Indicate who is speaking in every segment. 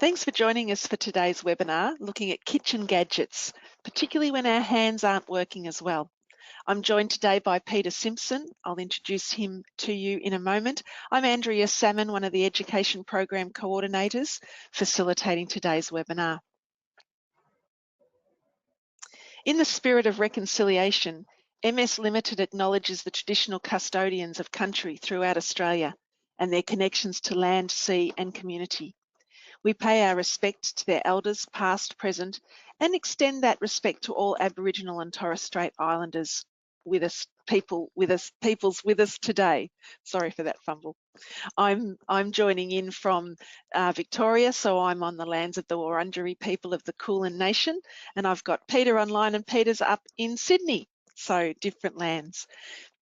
Speaker 1: Thanks for joining us for today's webinar, looking at kitchen gadgets, particularly when our hands aren't working as well. I'm joined today by Peter Simpson. I'll introduce him to you in a moment. I'm Andrea Salmon, one of the Education Program Coordinators, facilitating today's webinar. In the spirit of reconciliation, MS Limited acknowledges the traditional custodians of country throughout Australia and their connections to land, sea and community. We pay our respect to their elders, past, present, and extend that respect to all Aboriginal and Torres Strait Islanders with us, peoples with us today. Sorry for that fumble. I'm joining in from Victoria, so I'm on the lands of the Wurundjeri people of the Kulin Nation, and I've got Peter online, and Peter's up in Sydney, so different lands.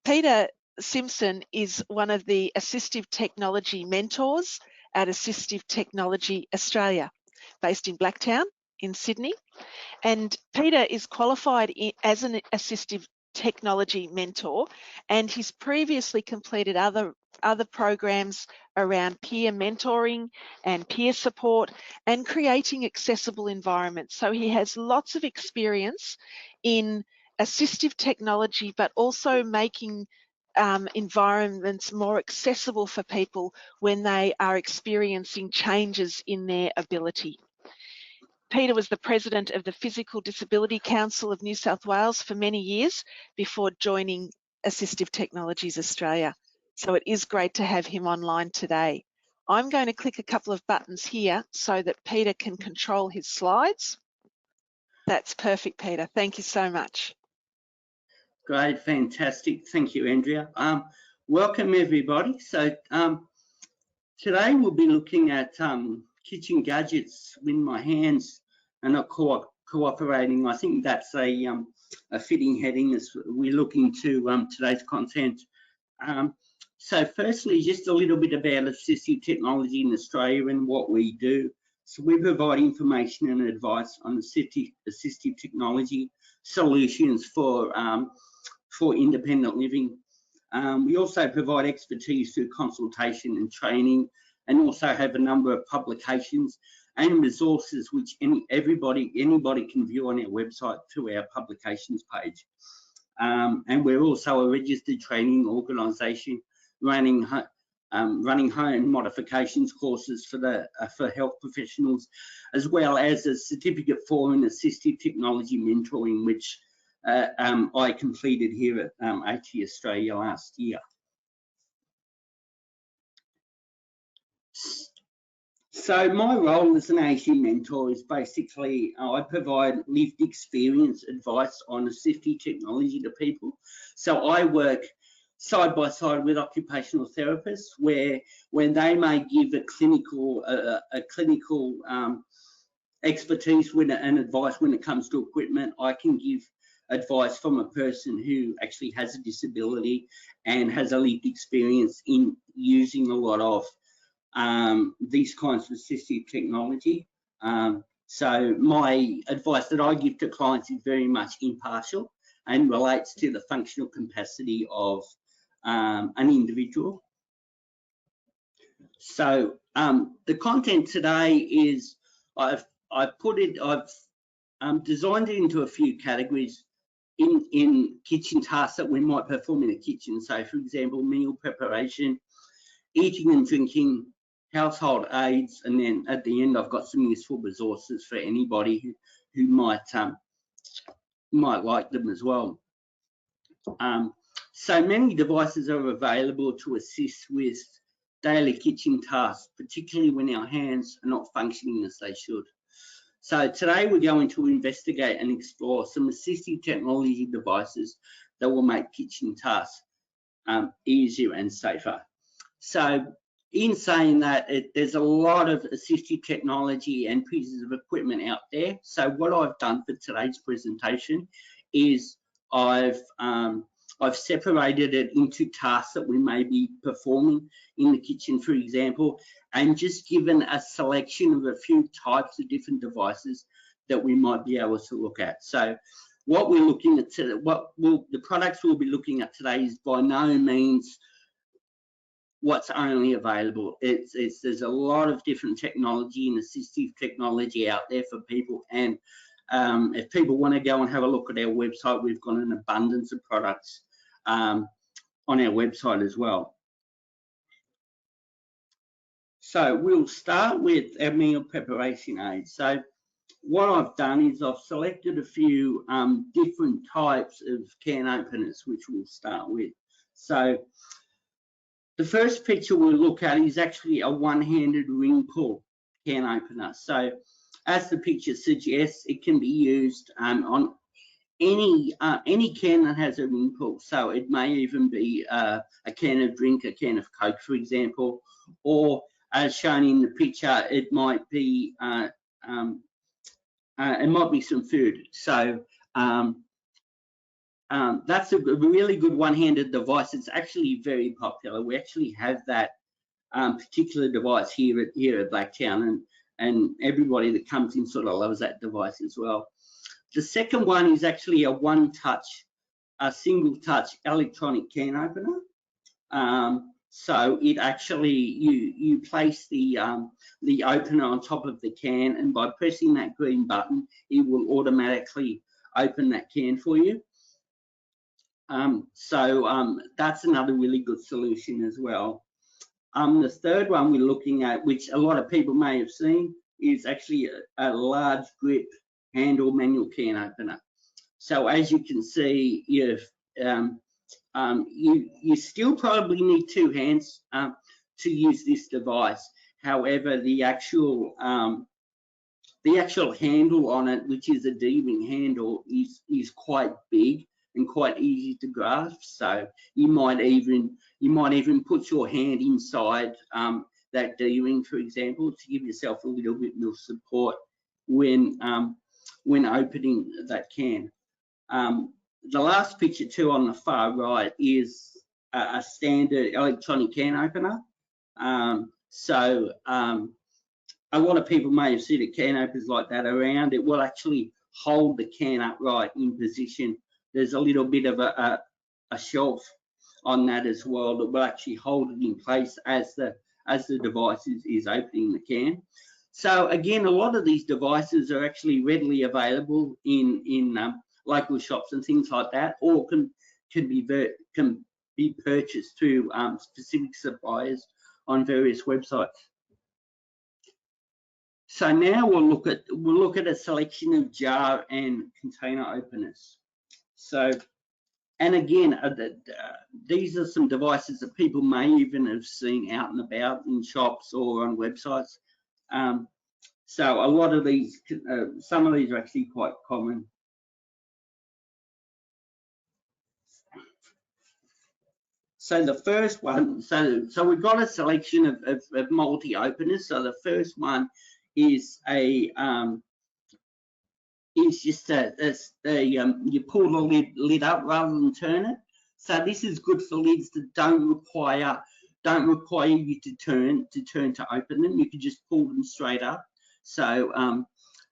Speaker 1: Peter Simpson is one of the assistive technology mentors at Assistive Technologies Australia, based in Blacktown in Sydney. And Peter is qualified as an assistive technology mentor, and he's previously completed other programs around peer mentoring and peer support and creating accessible environments. So he has lots of experience in assistive technology, but also making environments more accessible for people when they are experiencing changes in their ability. Peter was the president of the Physical Disability Council of New South Wales for many years before joining Assistive Technologies Australia. So it is great to have him online today. I'm going to click a couple of buttons here so that Peter can control his slides. That's perfect, Peter. Thank you so much.
Speaker 2: Great, fantastic. Thank you, Andrea. Welcome, everybody. So today we'll be looking at kitchen gadgets with my hands and not cooperating. I think that's a fitting heading as we look into today's content. So firstly, just a little bit about assistive technology in Australia and what we do. So we provide information and advice on assistive technology solutions for independent living. We also provide expertise through consultation and training, and also have a number of publications and resources which anybody can view on our website through our publications page. And we're also a registered training organisation running home modifications courses for health professionals, as well as a certificate for an assistive technology mentoring, which I completed here at AT Australia last year. So my role as an AT mentor is basically I provide lived experience advice on assistive technology to people. So I work side by side with occupational therapists, where when they may give a clinical expertise and advice when it comes to equipment, I can give advice from a person who actually has a disability and has a lived experience in using a lot of these kinds of assistive technology. So my advice that I give to clients is very much impartial and relates to the functional capacity of an individual. So the content today is I've designed it into a few categories in kitchen tasks that we might perform in a kitchen. So for example, meal preparation, eating and drinking, household aids, and then at the end I've got some useful resources for anybody who might like them as well. So many devices are available to assist with daily kitchen tasks, particularly when our hands are not functioning as they should. So today we're going to investigate and explore some assistive technology devices that will make kitchen tasks easier and safer. So in saying that, there's a lot of assistive technology and pieces of equipment out there. So what I've done for today's presentation is I've separated it into tasks that we may be performing in the kitchen, for example, and just given a selection of a few types of different devices that we might be able to look at. So what we're looking at today, the products we'll be looking at today is by no means what's only available. There's a lot of different technology and assistive technology out there for people, and if people want to go and have a look at our website, we've got an abundance of products on our website as well. So we'll start with our meal preparation aids. So what I've done is I've selected a few different types of can openers, which we'll start with. So the first picture we'll look at is actually a one-handed Wrinkle can opener. So as the picture suggests, it can be used on any can that has a Wrinkle. So it may even be a can of drink, a can of Coke, for example, or as shown in the picture, it might be some food. So that's a really good one-handed device. It's actually very popular. We actually have that particular device here at Blacktown, and everybody that comes in sort of loves that device as well. The second one is actually a single-touch electronic can opener. So it actually, you place the opener on top of the can, and by pressing that green button, it will automatically open that can for you. That's another really good solution as well. The third one we're looking at, which a lot of people may have seen, is actually a large grip handle manual can opener. So as you can see, you still probably need two hands to use this device. However, the actual handle on it, which is a D-ring handle, is quite big and quite easy to grasp. So you might even put your hand inside that D-ring, for example, to give yourself a little bit more support when opening that can. The last picture too on the far right is a standard electronic can opener. A lot of people may have seen can openers like that around. It will actually hold the can upright in position. There's a little bit of a shelf on that as well that will actually hold it in place as the device is opening the can. So again, a lot of these devices are actually readily available in local shops and things like that, or can be purchased through specific suppliers on various websites. So now we'll look at a selection of jar and container openers. So, and again, these are some devices that people may even have seen out and about in shops or on websites. So a lot of these, some of these are actually quite common. So the first one, so we've got a selection of multi-openers. So the first one is just you pull the lid up rather than turn it. So this is good for lids that don't require you to turn to open them. You can just pull them straight up. So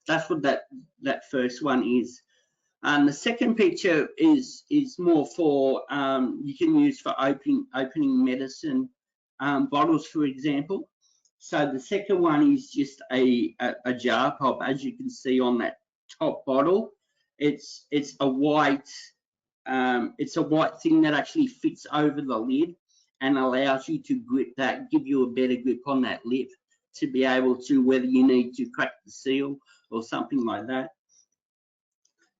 Speaker 2: that's what that first one is. The second picture is more for you can use for opening medicine bottles, for example. So the second one is just a jar pop, as you can see on that top bottle. It's a white thing that actually fits over the lid and allows you to grip that, give you a better grip on that lid to be able to, whether you need to crack the seal or something like that.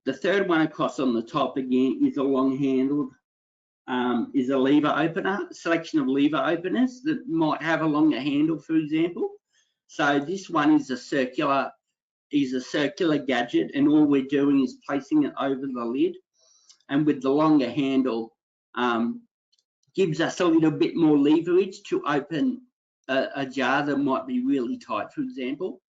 Speaker 2: The third one across on the top again is a long-handled, is a lever opener, selection of lever openers that might have a longer handle, for example. So this one is a circular gadget, and all we're doing is placing it over the lid, and with the longer handle gives us a little bit more leverage to open a jar that might be really tight, for example.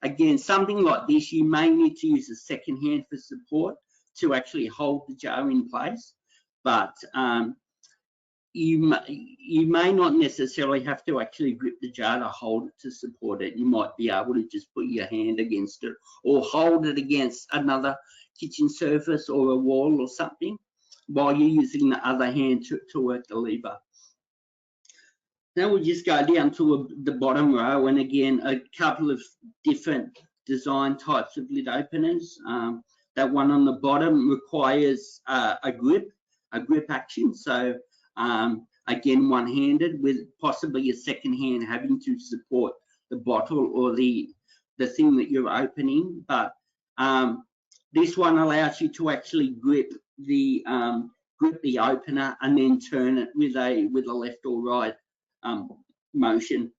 Speaker 2: Again, something like this, you may need to use a second hand for support to actually hold the jar in place, but you may not necessarily have to actually grip the jar to hold it to support it. You might be able to just put your hand against it or hold it against another kitchen surface or a wall or something while you're using the other hand to work the lever. Now we'll just go down to the bottom row, and again, a couple of different design types of lid openers. That one on the bottom requires a grip action. So again, one-handed with possibly a second hand having to support the bottle or the thing that you're opening. But this one allows you to actually grip the opener and then turn it with a left or right motion.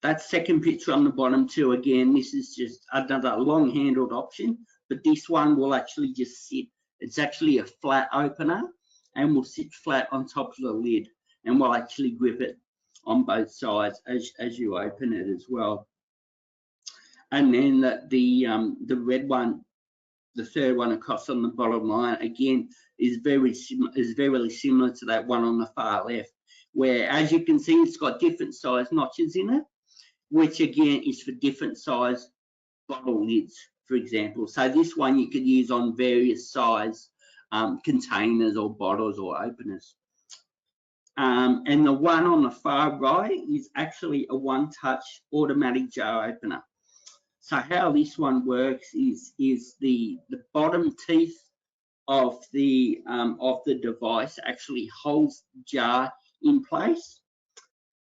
Speaker 2: That second picture on the bottom too, again, this is just another long-handled option, but this one will actually just sit. It's actually a flat opener and will sit flat on top of the lid, and will actually grip it on both sides as you open it as well. And then the red one, the third one across on the bottom line, again, is very similar to that one on the far left, where, as you can see, it's got different size notches in it, which again is for different size bottle lids, for example. So this one you could use on various size containers or bottles or openers. And the one on the far right is actually a one-touch automatic jar opener. So how this one works is the bottom teeth of the device actually holds the jar in place,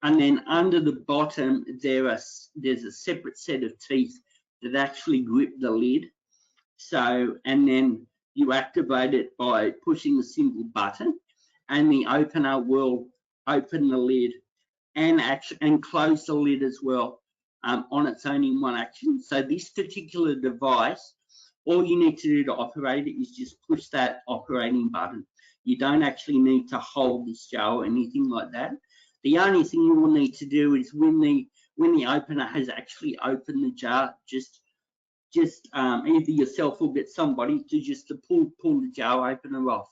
Speaker 2: and then under the bottom there's a separate set of teeth that actually grip the lid. So, and then you activate it by pushing a simple button, and the opener will open the lid and close the lid as well on its own in one action. So this particular device, all you need to do to operate it is just push that operating button. You don't actually need to hold this jar or anything like that. The only thing you will need to do is when the opener has actually opened the jar, just either yourself or get somebody to pull the jar opener off,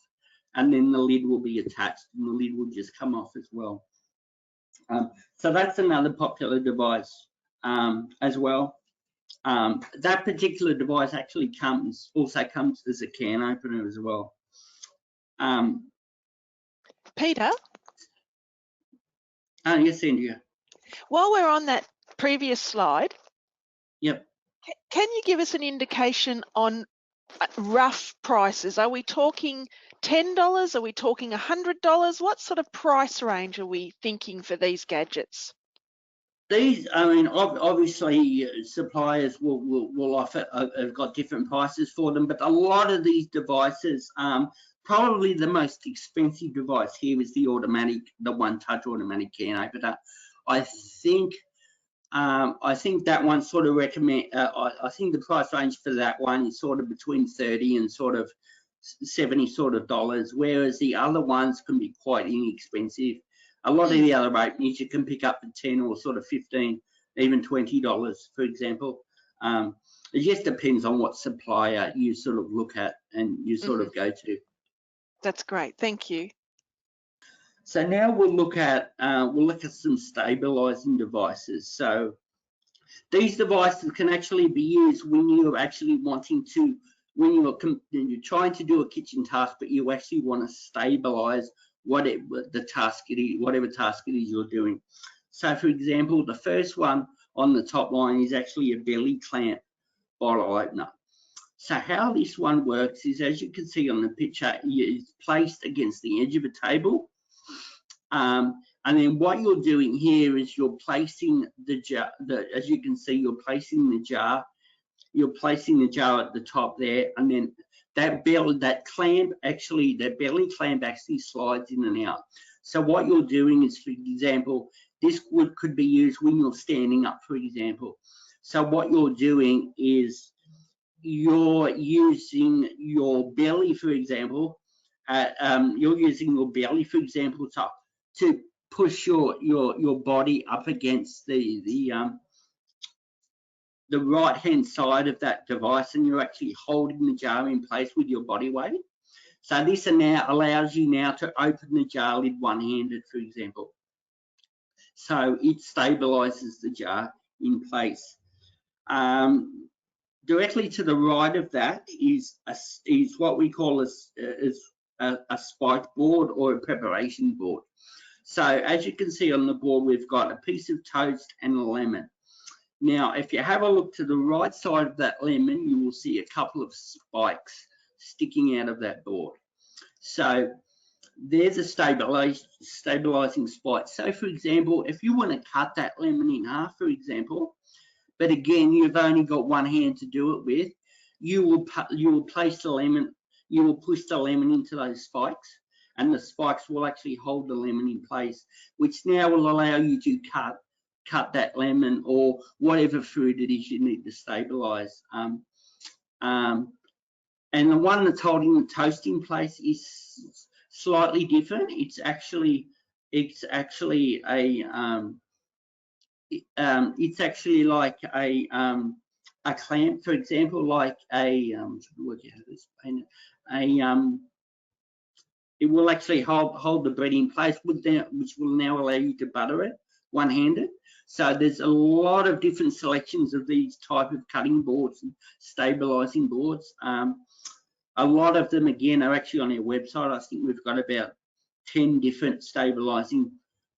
Speaker 2: and then the lid will be attached and the lid will just come off as well. So that's another popular device as well. That particular device actually also comes as a can opener as well.
Speaker 1: Peter?
Speaker 2: Yes, Andrea.
Speaker 1: While we're on that previous slide,
Speaker 2: yep.
Speaker 1: Can you give us an indication on rough prices? Are we talking $10? Are we talking $100? What sort of price range are we thinking for these gadgets?
Speaker 2: These, I mean, obviously suppliers will offer, have got different prices for them, but a lot of these devices, probably the most expensive device here is the one-touch automatic can opener. I think that one sort of I think the price range for that one is sort of between $30 and sort of $70 whereas the other ones can be quite inexpensive. A lot of the other openers you can pick up for 10 or sort of 15, even $20, for example. It just depends on what supplier you sort of look at and you sort of go to.
Speaker 1: That's great, thank you.
Speaker 2: So now we'll look at some stabilizing devices. So these devices can actually be used when you're actually wanting to, when you're trying to do a kitchen task, but you actually want to stabilize whatever task it is you're doing. So for example, the first one on the top line is actually a belly clamp bottle opener. So how this one works is, as you can see on the picture, it's placed against the edge of a table. And then what you're doing here is you're placing the jar, as you can see, you're placing the jar at the top there, and then that belly clamp actually slides in and out. So what you're doing is, for example, this could be used when you're standing up, for example. So what you're doing is you're using your belly, for example, to push your body up against the right-hand side of that device, and you're actually holding the jar in place with your body weight. So this now allows you now to open the jar lid one-handed, for example. So it stabilizes the jar in place. Directly to the right of that is what we call a spike board or a preparation board. So as you can see on the board, we've got a piece of toast and a lemon. Now, if you have a look to the right side of that lemon, you will see a couple of spikes sticking out of that board. So there's a stabilizing spike. So for example, if you want to cut that lemon in half, for example, but again, you've only got one hand to do it with, you will place the lemon, you will push the lemon into those spikes, and the spikes will actually hold the lemon in place, which now will allow you to cut that lemon or whatever fruit it is you need to stabilize. And the one that's holding the toast in place is slightly different. It's actually like a clamp, for example, like it will actually hold the bread in place, which will now allow you to butter it one-handed. So there's a lot of different selections of these type of cutting boards and stabilizing boards. A lot of them, again, are actually on our website. I think we've got about 10 different stabilizing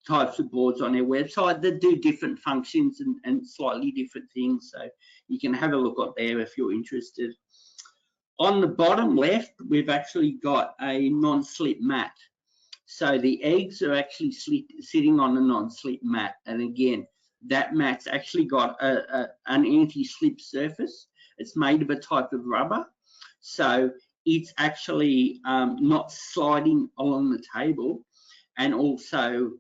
Speaker 2: types of boards on our website that do different functions and slightly different things. So you can have a look up there if you're interested. On the bottom left, we've actually got a non-slip mat. So the eggs are actually sitting on a non-slip mat. And again, that mat's actually got an anti-slip surface. It's made of a type of rubber. So it's actually not sliding along the table, and also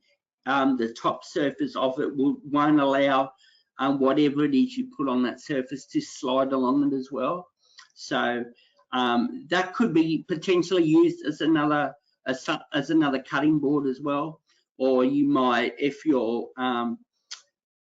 Speaker 2: the top surface of it won't allow whatever it is you put on that surface to slide along it as well. So that could be potentially used as another cutting board as well, or you might, if you're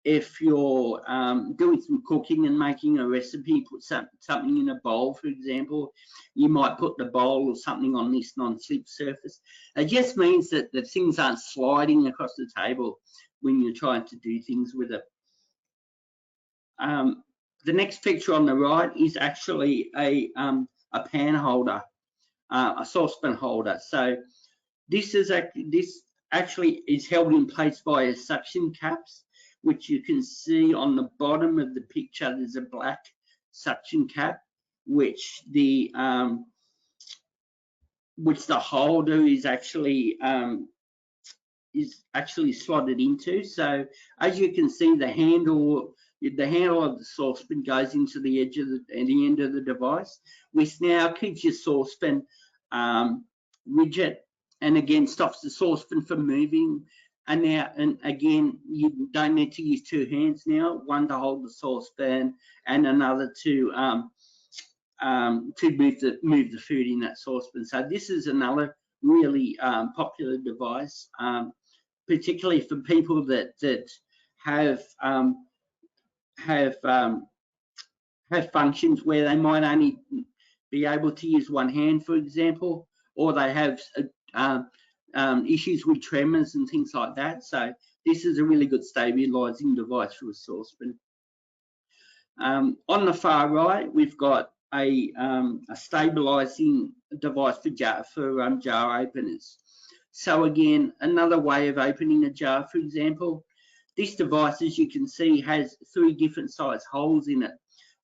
Speaker 2: doing some cooking and making a recipe, put something in a bowl, for example, you might put the bowl or something on this non-slip surface. It just means that the things aren't sliding across the table when you're trying to do things with it. The next picture on the right is actually a pan holder, a saucepan holder. So this actually is held in place by a suction caps, which you can see on the bottom of the picture. There's a black suction cap, which the holder is actually slotted into. So as you can see, the handle of the saucepan goes into the edge of the end of the device, which now keeps your saucepan rigid, and again stops the saucepan from moving. And again, you don't need to use two hands now, one to hold the saucepan and another to move the food in that saucepan. So this is another really popular device, particularly for people that have functions where they might only be able to use one hand, for example, or they have issues with tremors and things like that. So this is a really good stabilizing device for a saucepan. On the far right, we've got a stabilizing device for jar openers. So again, another way of opening a jar, for example, this device, as you can see, has 3 different size holes in it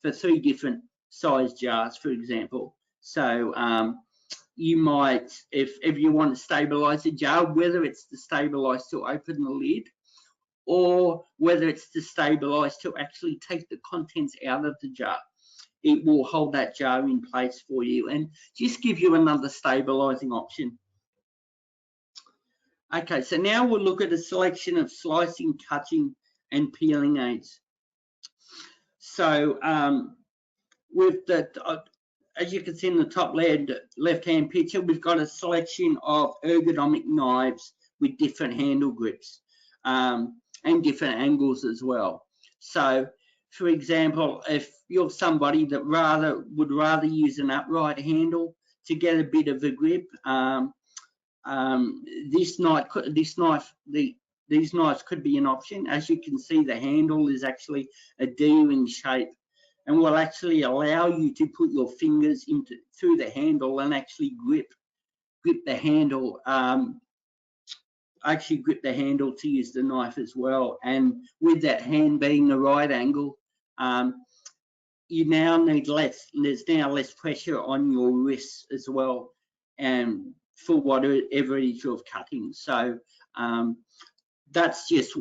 Speaker 2: for 3 different size jars, for example. So you might, if you want to stabilize a jar, whether it's to stabilize to open the lid or whether it's to stabilize to actually take the contents out of the jar, it will hold that jar in place for you and just give you another stabilizing option. Okay, so now we'll look at a selection of slicing, cutting and peeling aids. So with the as you can see in the top left-hand picture, we've got a selection of ergonomic knives with different handle grips and different angles as well. So, for example, if you're somebody that would rather use an upright handle to get a bit of a grip, these knives could be an option. As you can see, the handle is actually a D in shape, and will actually allow you to put your fingers through the handle and actually grip the handle actually grip the handle to use the knife as well. And with that hand being the right angle, you now need there's now less pressure on your wrists as well, and for whatever it is you're cutting. So that's just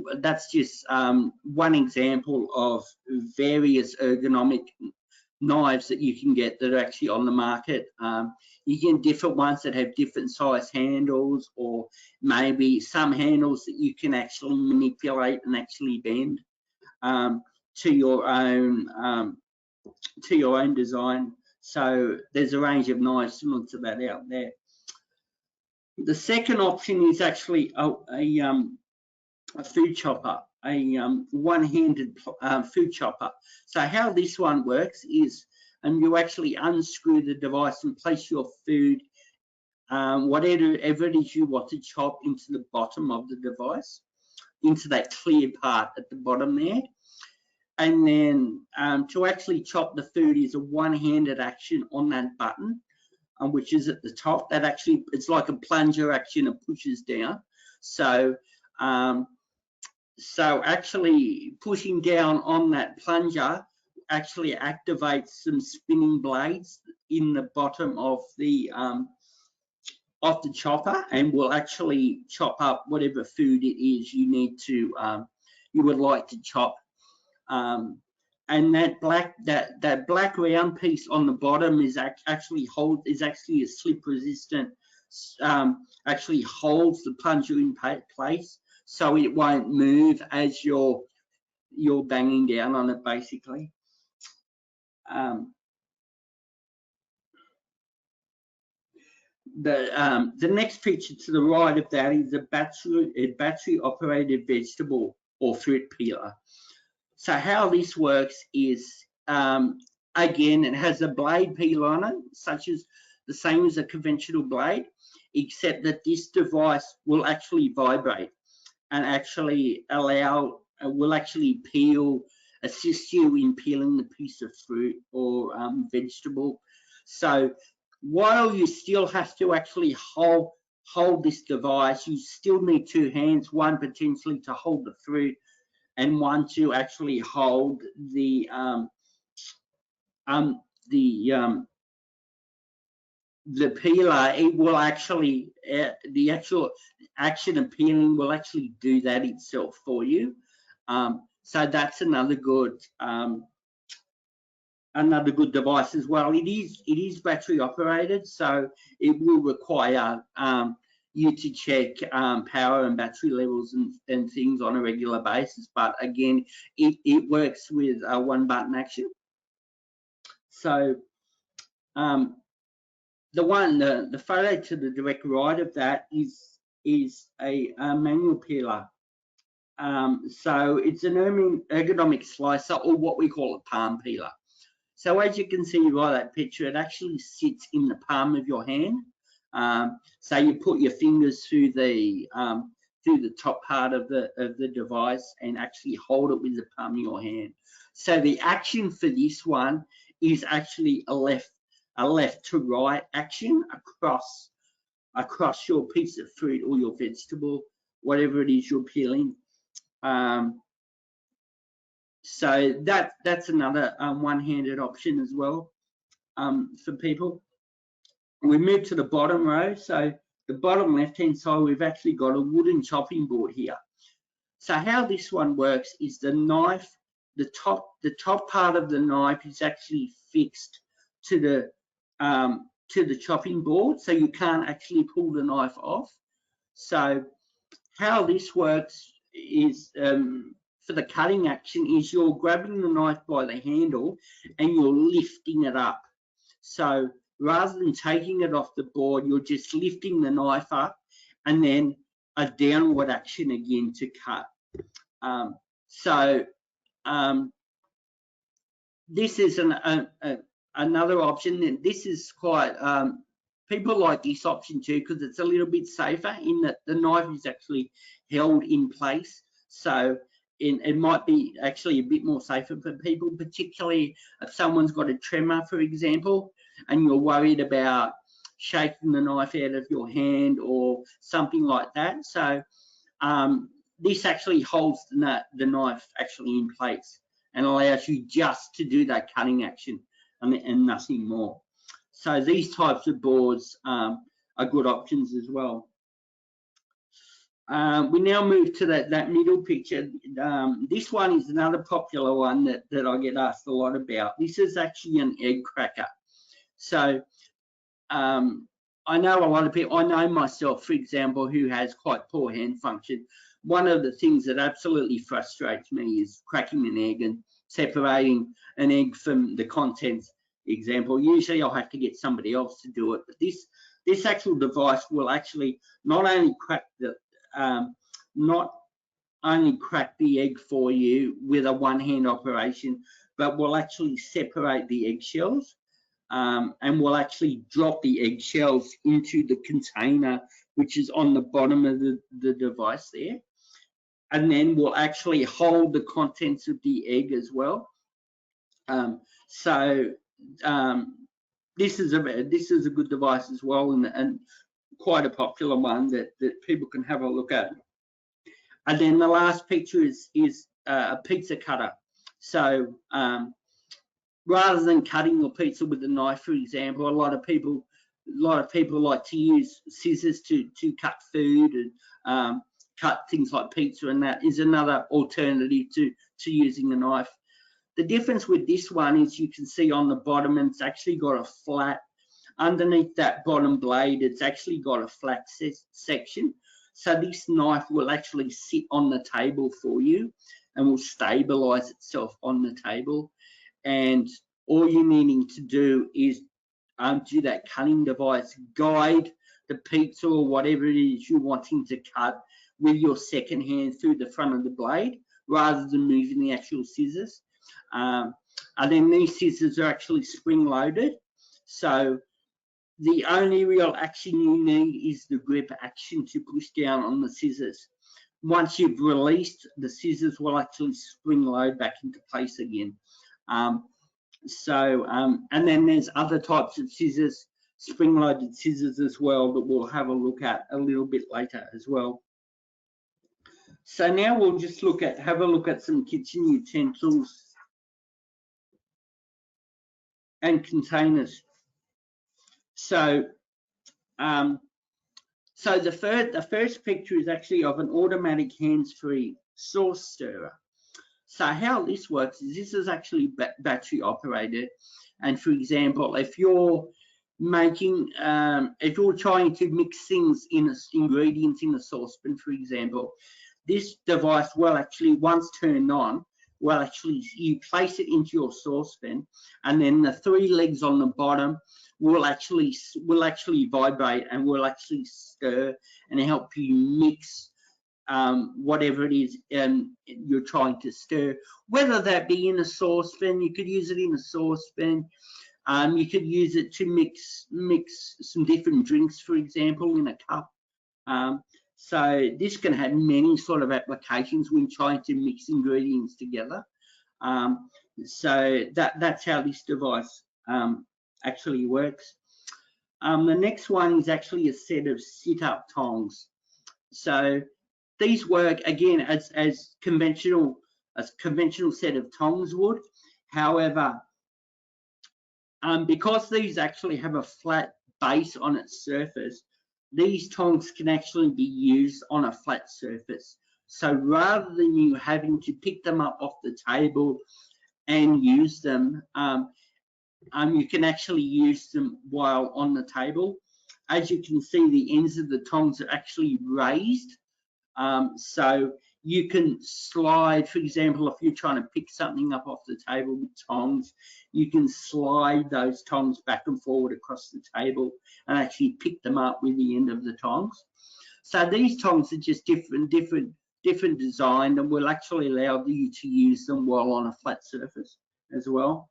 Speaker 2: one example of various ergonomic knives that you can get that are actually on the market. You get different ones that have different size handles, or maybe some handles that you can actually manipulate and actually bend to your own design. So there's a range of knives similar to that out there. The second option is actually a food chopper, a one-handed food chopper. So how this one works is, you actually unscrew the device and place your food, whatever it is you want to chop, into the bottom of the device, into that clear part at the bottom there. And then to actually chop the food is a one-handed action on that button, which is at the top. That actually, it's like a plunger action, it pushes down. So actually pushing down on that plunger actually activates some spinning blades in the bottom of the chopper, and will actually chop up whatever food it is you need to you would like to chop. And that black round piece on the bottom is actually a slip resistant. Actually holds the plunger in place, so it won't move as you're banging down on it, basically. The next picture to the right of that is a battery operated vegetable or fruit peeler. So how this works is, again, it has a blade peel on it, such as the same as a conventional blade, except that this device will actually vibrate and actually will actually assist you in peeling the piece of fruit or vegetable. So while you still have to actually hold this device, you still need two hands, one potentially to hold the fruit and one to actually hold the peeler. It will actually, the actual action of peeling will actually do that itself for you. So that's another good device as well. It is battery operated, so it will require you to check power and battery levels and things on a regular basis. But again, it works with one button action. So the photo to the direct right of that is a manual peeler. So it's an ergonomic slicer, or what we call a palm peeler. So as you can see by that picture, it actually sits in the palm of your hand. So you put your fingers through the top part of the device and actually hold it with the palm of your hand. So the action for this one is actually a left to right action across your piece of fruit or your vegetable, whatever it is you're peeling. So that's another one-handed option as well for people. We move to the bottom row. So the bottom left-hand side, we've actually got a wooden chopping board here. So how this one works is the knife, the top part of the knife is actually fixed to the chopping board, so you can't actually pull the knife off. So how this works is, for the cutting action, is you're grabbing the knife by the handle and you're lifting it up. So rather than taking it off the board, you're just lifting the knife up and then a downward action again to cut. This is another option. This is quite, people like this option too, because it's a little bit safer in that the knife is actually held in place. So it might be actually a bit more safer for people, particularly if someone's got a tremor, for example, and you're worried about shaking the knife out of your hand or something like that. So this actually holds the knife actually in place and allows you just to do that cutting action and nothing more. So these types of boards are good options as well. We now move to that middle picture. This one is another popular one that I get asked a lot about. This is actually an egg cracker. So I know a lot of people, I know myself, for example, who has quite poor hand function. One of the things that absolutely frustrates me is cracking an egg and separating an egg from the contents. Example, usually I'll have to get somebody else to do it, but this actual device will actually not only crack the egg for you with a one-hand operation, but will actually separate the eggshells. And we'll actually drop the eggshells into the container, which is on the bottom of the device there. And then we'll actually hold the contents of the egg as well. This is a good device as well, and quite a popular one that people can have a look at. And then the last picture is a pizza cutter. So rather than cutting your pizza with a knife, for example, a lot of people like to use scissors to cut food and cut things like pizza, and that is another alternative to using a knife. The difference with this one is you can see on the bottom, and it's actually got a flat, underneath that bottom blade, it's actually got a flat section. So this knife will actually sit on the table for you and will stabilize itself on the table. And all you're needing to do is do that cutting device, guide the pizza or whatever it is you're wanting to cut with your second hand through the front of the blade, rather than moving the actual scissors. And then these scissors are actually spring loaded. So the only real action you need is the grip action to push down on the scissors. Once you've released, the scissors will actually spring load back into place again. And then there's other types of scissors, spring-loaded scissors as well, that we'll have a look at a little bit later as well. So now we'll just have a look at some kitchen utensils and containers. So the first picture is actually of an automatic hands-free sauce stirrer. So how this works is this is actually battery operated, and for example, if you're making, if you're trying to mix things ingredients in a saucepan, for example, this device will actually, once turned on, will actually, you place it into your saucepan, and then the three legs on the bottom will actually vibrate and will actually stir and help you mix whatever it is you're trying to stir, whether that be in a saucepan. You could use it in a saucepan. You could use it to mix some different drinks, for example, in a cup. So this can have many sort of applications when trying to mix ingredients together. So that's how this device actually works. The next one is actually a set of sit-up tongs. So these work again as conventional set of tongs would. However, because these actually have a flat base on its surface, these tongs can actually be used on a flat surface. So rather than you having to pick them up off the table and use them, you can actually use them while on the table. As you can see, the ends of the tongs are actually raised. So you can slide, for example, if you're trying to pick something up off the table with tongs, you can slide those tongs back and forward across the table and actually pick them up with the end of the tongs. So these tongs are just different design, and will actually allow you to use them while on a flat surface as well.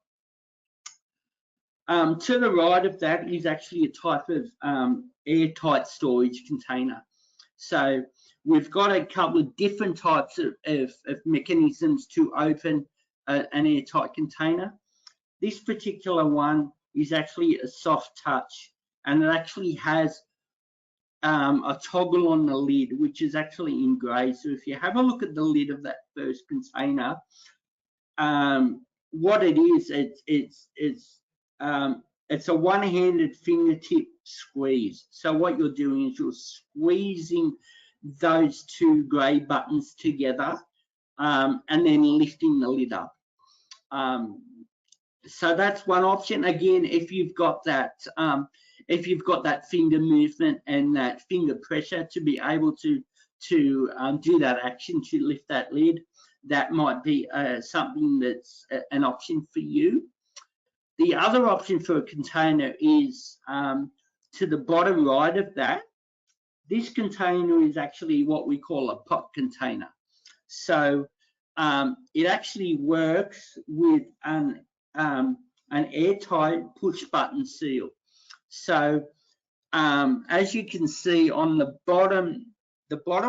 Speaker 2: To the right of that is actually a type of airtight storage container. So we've got a couple of different types of mechanisms to open an airtight container. This particular one is actually a soft touch, and it actually has a toggle on the lid, which is actually engraved. So if you have a look at the lid of that first container, what it is, it's a one-handed fingertip squeeze. So what you're doing is you're squeezing those two grey buttons together, and then lifting the lid up. So that's one option. Again, if you've got that finger movement and that finger pressure to be able to do that action to lift that lid, that might be something that's an option for you. The other option for a container is to the bottom right of that. This container is actually what we call a pot container. So it actually works with an airtight push button seal. So as you can see on the bottom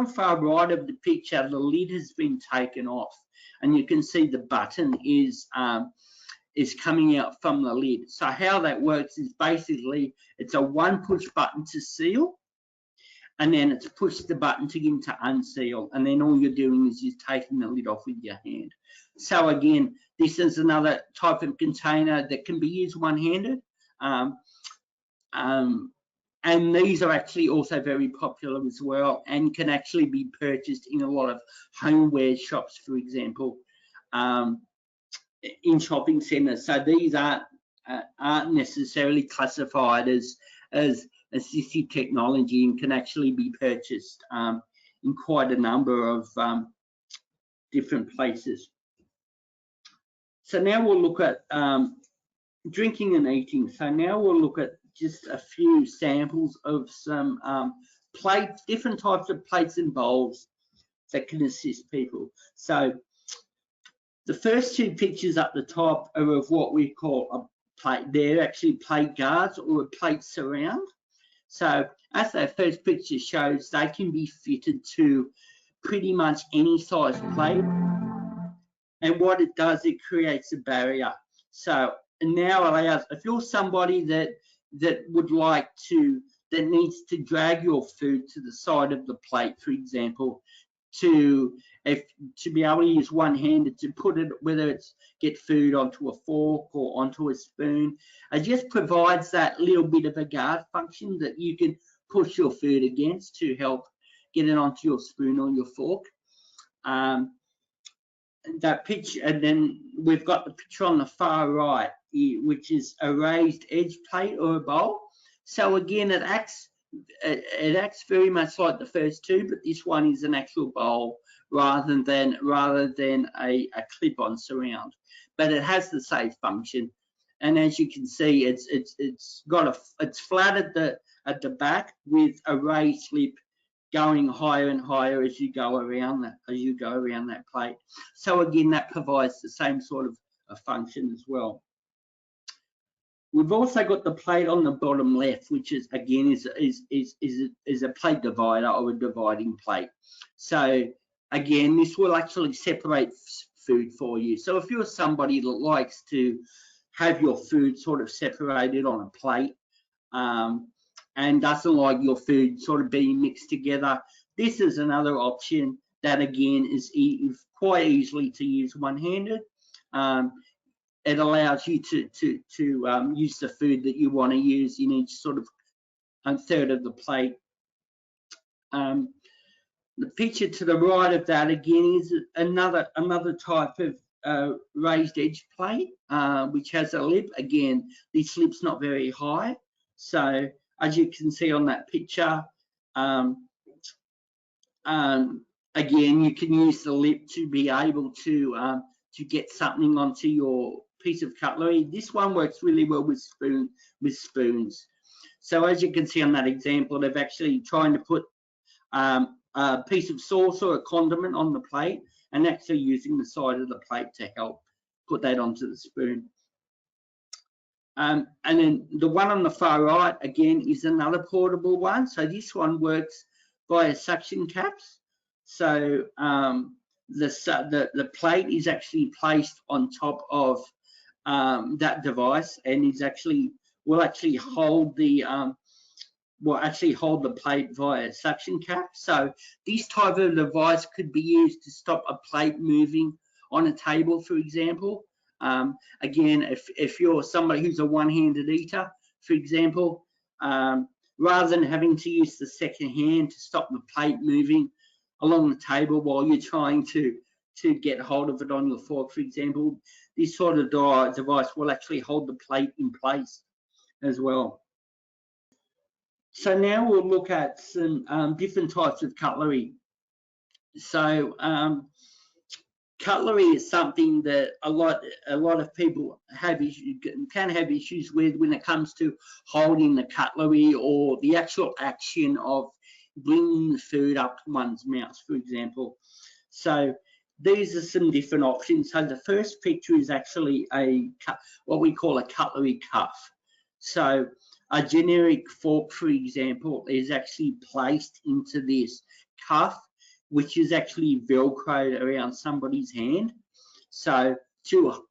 Speaker 2: far right of the picture, the lid has been taken off, and you can see the button is coming out from the lid. So how that works is basically it's a one push button to seal, and then it's push the button to get him to unseal, and then all you're doing is just taking the lid off with your hand. So again, this is another type of container that can be used one-handed, and these are actually also very popular as well, and can actually be purchased in a lot of homeware shops, for example, in shopping centres. So these aren't necessarily classified as assistive technology, and can actually be purchased in quite a number of different places. So now we'll look at drinking and eating. So now we'll look at just a few samples of some plates, different types of plates and bowls that can assist people. So the first two pictures up the top are of what we call a plate. They're actually plate guards or a plate surround. So as that first picture shows, they can be fitted to pretty much any size plate. And what it does, it creates a barrier. So now allows, if you're somebody that would like to, that needs to drag your food to the side of the plate, for example, to be able to use one-handed to put it, whether it's get food onto a fork or onto a spoon, it just provides that little bit of a guard function that you can push your food against to help get it onto your spoon or your fork. That picture, and then we've got the picture on the far right, which is a raised edge plate or a bowl. So again, it acts very much like the first two, but this one is an actual bowl rather than a clip-on surround. But it has the same function, and as you can see, it's flat at the back with a raised lip going higher and higher as you go around that plate. So again, that provides the same sort of a function as well. We've also got the plate on the bottom left, which is again is a plate divider or a dividing plate. So again, this will actually separate food for you. So if you're somebody that likes to have your food sort of separated on a plate, and doesn't like your food sort of being mixed together, this is another option that again is quite easily to use one-handed. It allows you to use the food that you want to use in each sort of third of the plate. The picture to the right of that again is another type of raised edge plate, which has a lip. Again, this lip's not very high, so as you can see on that picture, again, you can use the lip to be able to get something onto your piece of cutlery. This one works really well with spoons. So as you can see on that example, they've actually trying to put a piece of sauce or a condiment on the plate, and actually using the side of the plate to help put that onto the spoon. And then the one on the far right, again, is another portable one. So this one works via suction caps. So the plate is actually placed on top of that device, and will actually hold the will actually hold the plate via suction cap. So this type of device could be used to stop a plate moving on a table, for example. Again, if you're somebody who's a one-handed eater, for example, rather than having to use the second hand to stop the plate moving along the table while you're trying to get hold of it on your fork, for example, this sort of device will actually hold the plate in place as well. So now we'll look at some different types of cutlery. So cutlery is something that a lot of people can have issues with when it comes to holding the cutlery or the actual action of bringing the food up to one's mouth, for example. So these are some different options. So the first picture is actually what we call a cutlery cuff. So a generic fork, for example, is actually placed into this cuff, which is actually velcroed around somebody's hand. So to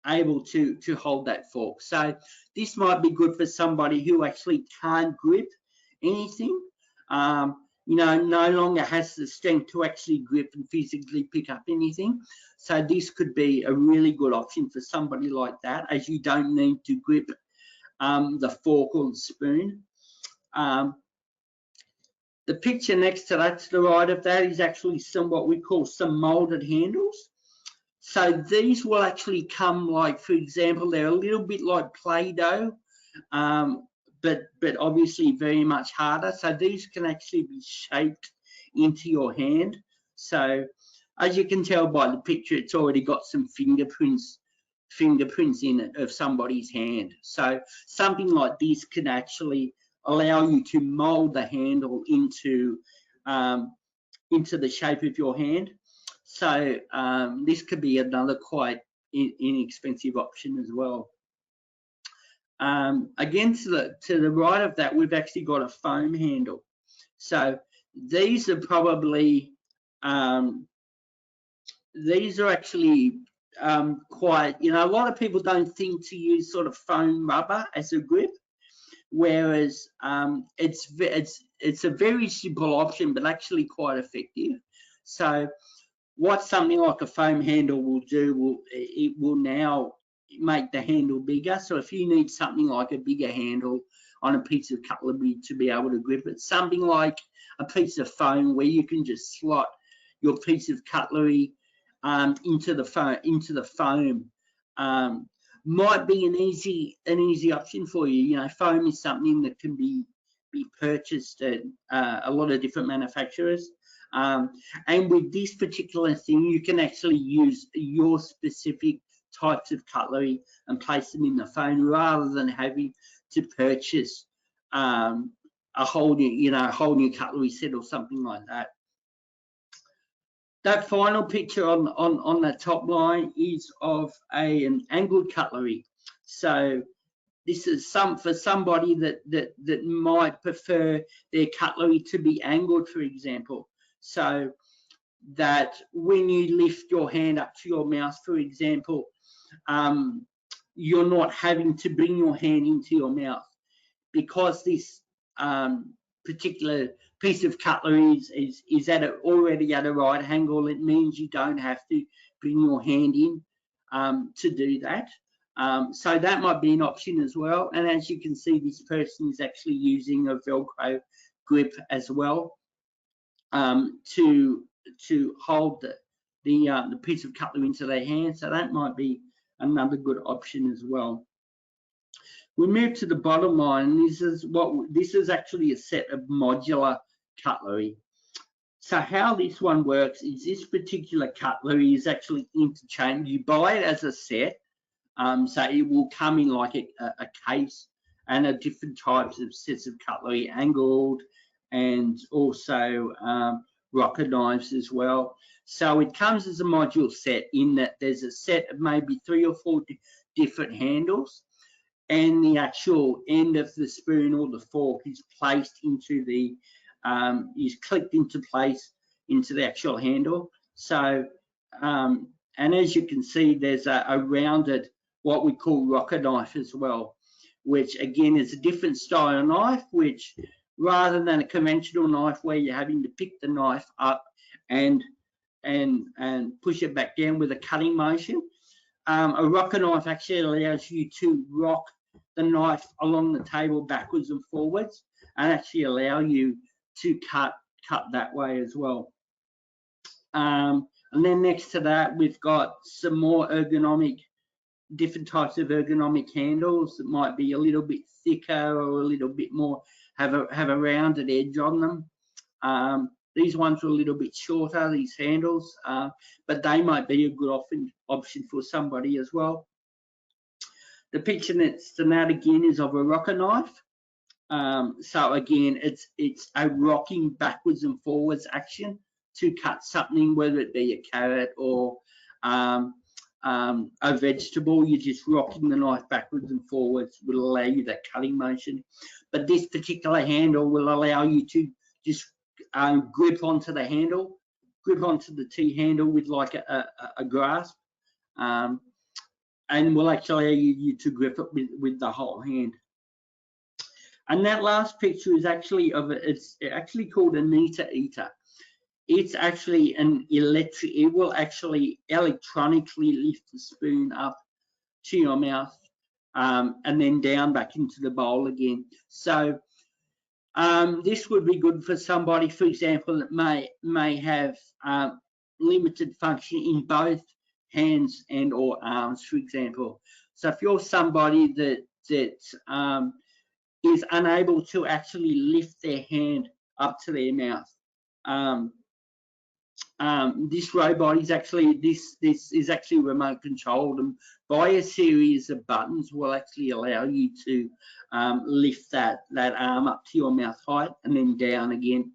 Speaker 2: able to hold that fork. So this might be good for somebody who actually can't grip anything. You know, no longer has the strength to actually grip and physically pick up anything. So this could be a really good option for somebody like that, as you don't need to grip the fork or the spoon. The picture next to that, to the right of that, is actually what we call some molded handles. So these will actually come, like, for example, they're a little bit like Play-Doh, but obviously very much harder. So these can actually be shaped into your hand. So as you can tell by the picture, it's already got some fingerprints in it of somebody's hand. So something like this can actually allow you to mold the handle into the shape of your hand. So this could be another quite inexpensive option as well. Again, to the right of that, we've actually got a foam handle. So these are probably these are actually quite, you know, a lot of people don't think to use sort of foam rubber as a grip, whereas it's a very simple option, but actually quite effective. So what something like a foam handle will do, it will now make the handle bigger. So if you need something like a bigger handle on a piece of cutlery to be able to grip it, something like a piece of foam where you can just slot your piece of cutlery into the foam might be an easy option for you. You know, foam is something that can be purchased at a lot of different manufacturers. And with this particular thing, you can actually use your specific types of cutlery and place them in the foam rather than having to purchase a whole new cutlery set or something like that. That final picture on the top line is of an angled cutlery. So this is for somebody that might prefer their cutlery to be angled, for example. So that when you lift your hand up to your mouth, for example, you're not having to bring your hand into your mouth, because this particular piece of cutlery is already at a right angle. It means you don't have to bring your hand in to do that. So that might be an option as well. And as you can see, this person is actually using a Velcro grip as well to hold the piece of cutlery into their hand. So that might be another good option as well. We move to the bottom line. This is actually a set of modular cutlery. So how this one works is this particular cutlery is actually interchangeable. You buy it as a set, so it will come in like a case, and a different types of sets of cutlery, angled and also rocket knives as well. So it comes as a module set in that there's a set of maybe 3 or 4 different handles, and the actual end of the spoon or the fork is placed into is clicked into place into the actual handle. So, and as you can see, there's a rounded, what we call rocket knife as well. which again is a different style knife, which rather than a conventional knife where you're having to pick the knife up and push it back down with a cutting motion, a rocker knife actually allows you to rock the knife along the table backwards and forwards and actually allow you to cut that way as well. And then next to that, we've got some more ergonomic, different types of ergonomic handles that might be a little bit thicker or a little bit more, have a rounded edge on them. These ones are a little bit shorter, these handles, but they might be a good option for somebody as well. The picture next to that again is of a rocker knife. So again, it's a rocking backwards and forwards action to cut something, whether it be a carrot or a vegetable. You're just rocking the knife backwards and forwards, will allow you that cutting motion. But this particular handle will allow you to just grip onto the handle, grip onto the T handle with like a grasp, and will actually allow you to grip it with the whole hand. And that last picture is actually it's actually called a Nita Eater. It's actually it will actually electronically lift the spoon up to your mouth and then down back into the bowl again. So this would be good for somebody, for example, that may have limited function in both hands and or arms, for example. So if you're somebody that is unable to actually lift their hand up to their mouth, this robot is actually this is actually remote controlled, and by a series of buttons will actually allow you to lift that arm up to your mouth height and then down again,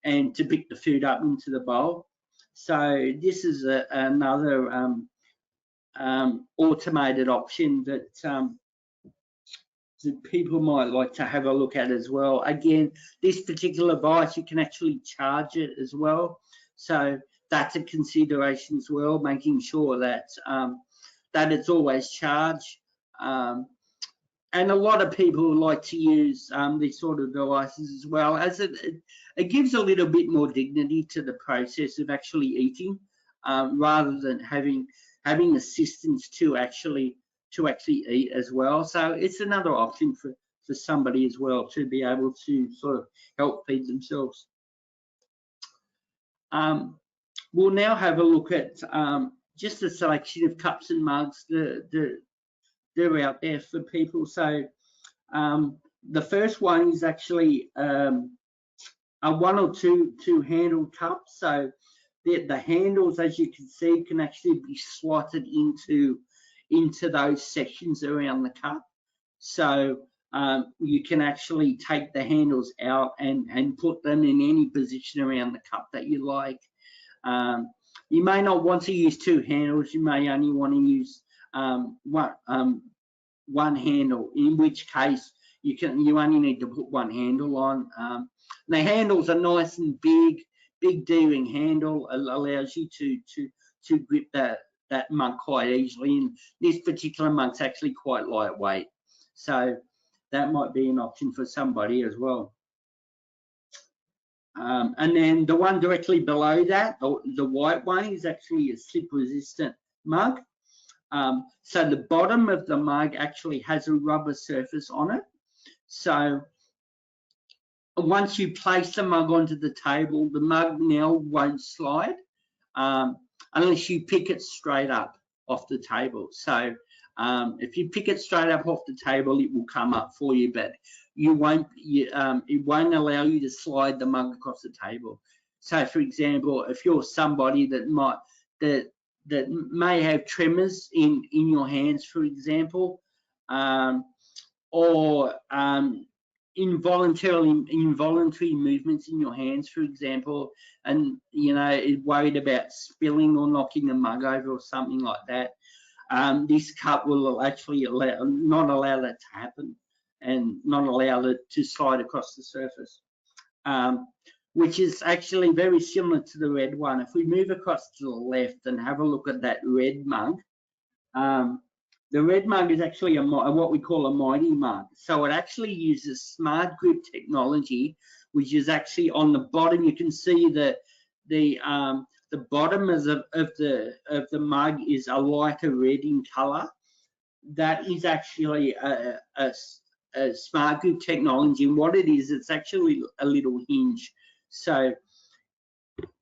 Speaker 2: and to pick the food up into the bowl. So this is another automated option that people might like to have a look at as well. Again, this particular device, you can actually charge it as well. So that's a consideration as well, making sure that that it's always charged. And a lot of people like to use these sort of devices as well, as it gives a little bit more dignity to the process of actually eating, rather than having assistance to actually eat as well. So it's another option for somebody as well to be able to sort of help feed themselves. We'll now have a look at just a selection of cups and mugs that are out there for people. So the first one is actually a 1 or 2 handle cup. So the handles, as you can see, can actually be slotted into those sections around the cup. So you can actually take the handles out and put them in any position around the cup that you like. You may not want to use 2 handles. You may only want to use one handle, in which case you only need to put 1 handle on. The handles are nice and big D-ring handle, allows you to grip that mug quite easily, and this particular mug's actually quite lightweight, so that might be an option for somebody as well. And then the one directly below that, the white one, is actually a slip resistant mug. So the bottom of the mug actually has a rubber surface on it. So once you place the mug onto the table, the mug now won't slide unless you pick it straight up off the table. So if you pick it straight up off the table, it will come up for you, but it won't allow you to slide the mug across the table. So for example, if you're somebody that may have tremors in your hands, for example, or involuntary movements in your hands, for example, and is worried about spilling or knocking the mug over or something like that, this cup will actually not allow that to happen and not allow it to slide across the surface, which is actually very similar to the red one. If we move across to the left and have a look at that red mug, The red mug is actually what we call a mighty mug. So it actually uses smart grip technology, which is actually on the bottom. You can see the bottom of the mug is a lighter red in colour. That is actually a smart grip technology, and what it is, it's actually a little hinge. So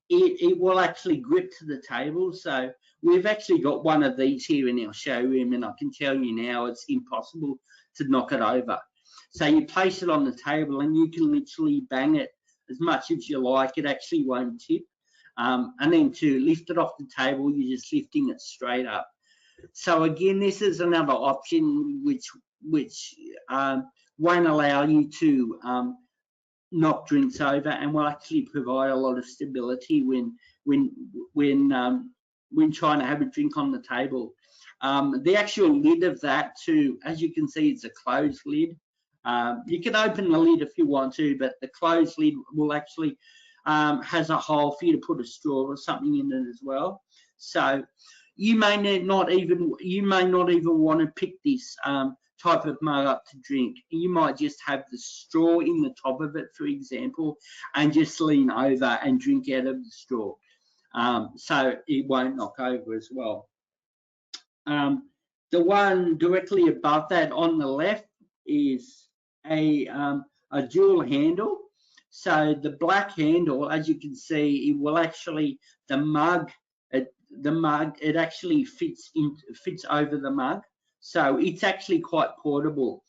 Speaker 2: it will actually grip to the table. So we've actually got one of these here in our showroom, and I can tell you now it's impossible to knock it over. So you place it on the table and you can literally bang it as much as you like. It actually won't tip. And then to lift it off the table, you're just lifting it straight up. So again, this is another option which won't allow you to knock drinks over, and will actually provide a lot of stability when trying to have a drink on the table. The actual lid of that too, as you can see, it's a closed lid. You can open the lid if you want to, but the closed lid will actually has a hole for you to put a straw or something in it as well. So you may not even want to pick this type of mug up to drink. You might just have the straw in the top of it, for example, and just lean over and drink out of the straw. So it won't knock over as well. The one directly above that on the left is a dual handle. So the black handle, as you can see, it will actually, the mug it actually fits over the mug. So it's actually quite portable,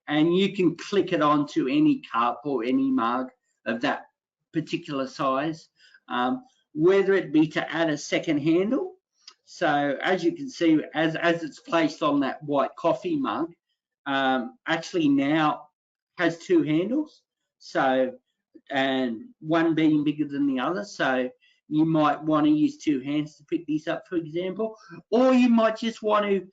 Speaker 2: and you can click it onto any cup or any mug of that particular size, whether it be to add a second handle. So as you can see, as it's placed on that white coffee mug, actually now has two handles. So, and one being bigger than the other. So you might want to use two hands to pick this up, for example, or you might just want to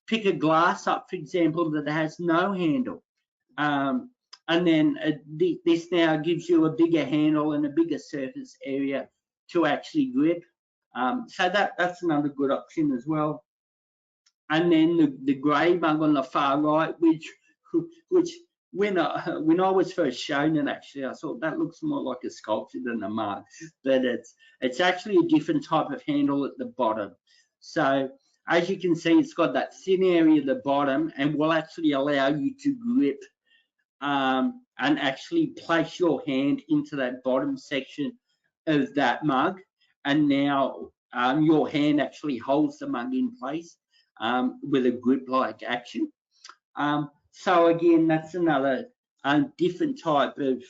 Speaker 2: pick a glass up, for example, that has no handle. And then this now gives you a bigger handle and a bigger surface area to actually grip. So that's another good option as well. And then the grey mug on the far right, which when I was first shown it, actually, I thought that looks more like a sculpture than a mug, but it's actually a different type of handle at the bottom. So as you can see, it's got that thin area at the bottom and will actually allow you to grip and actually place your hand into that bottom section of that mug, and now your hand actually holds the mug in place with a grip-like action. So again, that's another different type of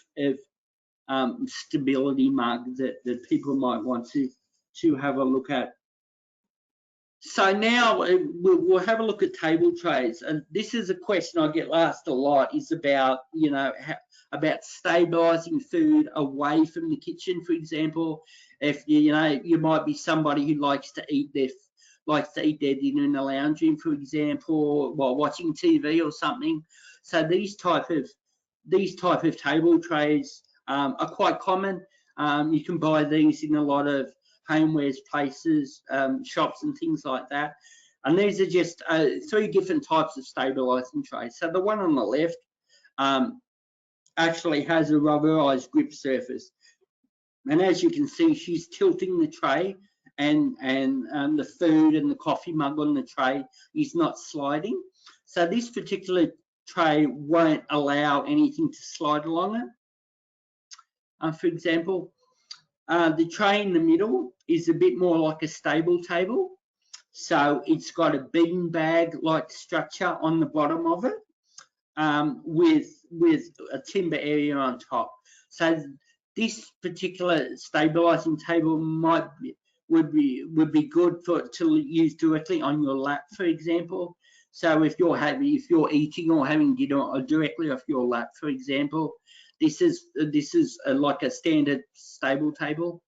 Speaker 2: stability mug that people might want to have a look at. So now we'll have a look at table trays, and this is a question I get asked a lot, is about, you know, about stabilising food away from the kitchen, for example. If you might be somebody who likes to eat their dinner in the lounge room, for example, while watching TV or something. So these type of table trays are quite common. You can buy these in a lot of homewares places, shops and things like that. And these are just 3 different types of stabilising trays. So the one on the left actually has a rubberized grip surface. And as you can see, she's tilting the tray, and the food and the coffee mug on the tray is not sliding. So this particular tray won't allow anything to slide along it. For example, the tray in the middle is a bit more like a stable table. So it's got a bean bag like structure on the bottom of it, with a timber area on top. So this particular stabilizing table would be good to use directly on your lap, for example. So if you're eating or having dinner directly off your lap, for example, this is like a standard stable table.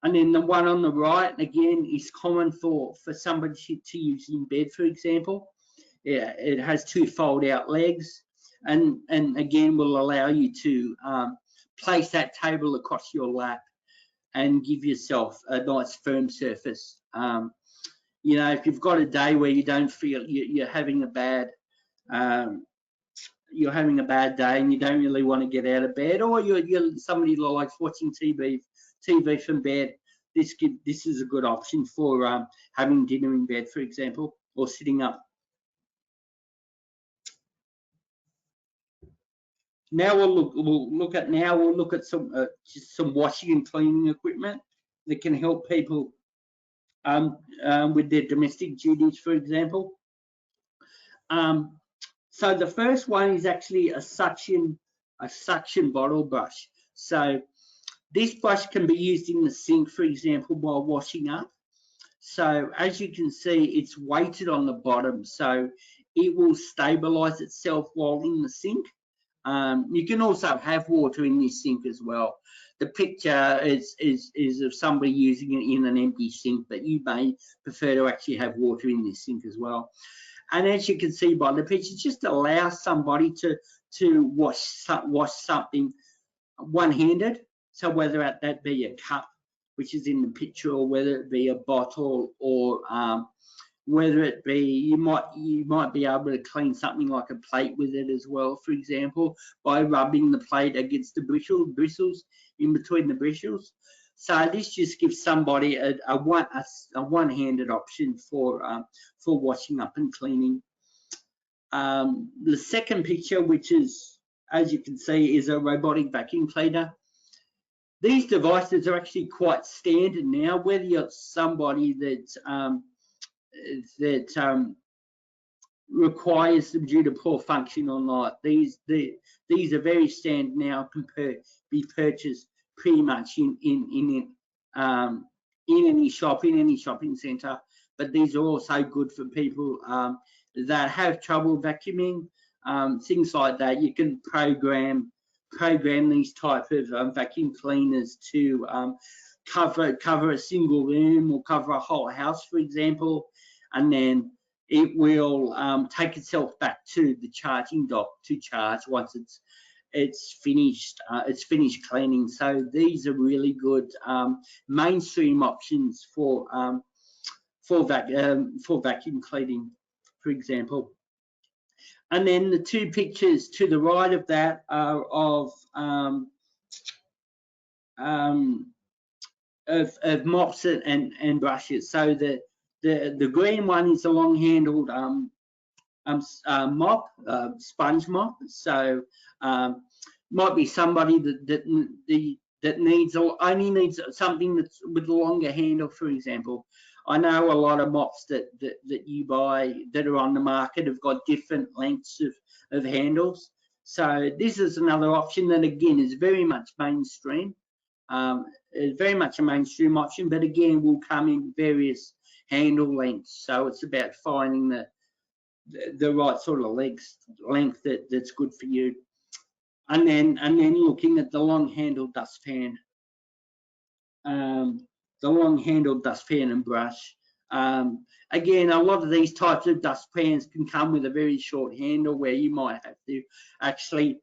Speaker 2: And then the one on the right, again, is common for somebody to use in bed, for example. Yeah, it has 2 fold-out legs, and again will allow you to place that table across your lap and give yourself a nice firm surface. you know, if you've got a day where you don't feel you're having a bad day and you don't really want to get out of bed, or you're somebody who likes watching TV from bed, this is a good option for having dinner in bed, for example, or sitting up. Now we'll look at just some washing and cleaning equipment that can help people with their domestic duties, for example. So the first one is actually a suction bottle brush. So this brush can be used in the sink, for example, while washing up. So as you can see, it's weighted on the bottom, so it will stabilize itself while in the sink. You can also have water in this sink as well. The picture is of somebody using it in an empty sink, but you may prefer to actually have water in this sink as well. And as you can see by the picture, just allow somebody to wash something one-handed. So whether that be a cup, which is in the picture, or whether it be a bottle, or whether it be you might be able to clean something like a plate with it as well, for example, by rubbing the plate against the bristles in between the bristles. So this just gives somebody a one-handed option for washing up and cleaning. The second picture, which is, as you can see, is a robotic vacuum cleaner. These devices are actually quite standard now, whether you're somebody that requires them due to poor function or not. These are very standard now, be purchased pretty much in any shop, in any shopping centre. But these are also good for people that have trouble vacuuming, things like that. You can program these type of vacuum cleaners to cover a single room or cover a whole house, for example, and then it will take itself back to the charging dock to charge once it's finished cleaning. So these are really good mainstream options for vacuum cleaning, for example. And then the two pictures to the right of that are of mops and brushes. So the green one is a long-handled mop, sponge mop. So might be somebody that only needs something that's with a longer handle, for example. I know a lot of mops that you buy that are on the market have got different lengths of handles. So this is another option that, again, is very much mainstream. It's very much a mainstream option, but again, will come in various handle lengths. So it's about finding the right sort of length that's good for you. And then looking at the long-handled dustpan. The long-handled dustpan and brush. Again, a lot of these types of dustpans can come with a very short handle where you might have to actually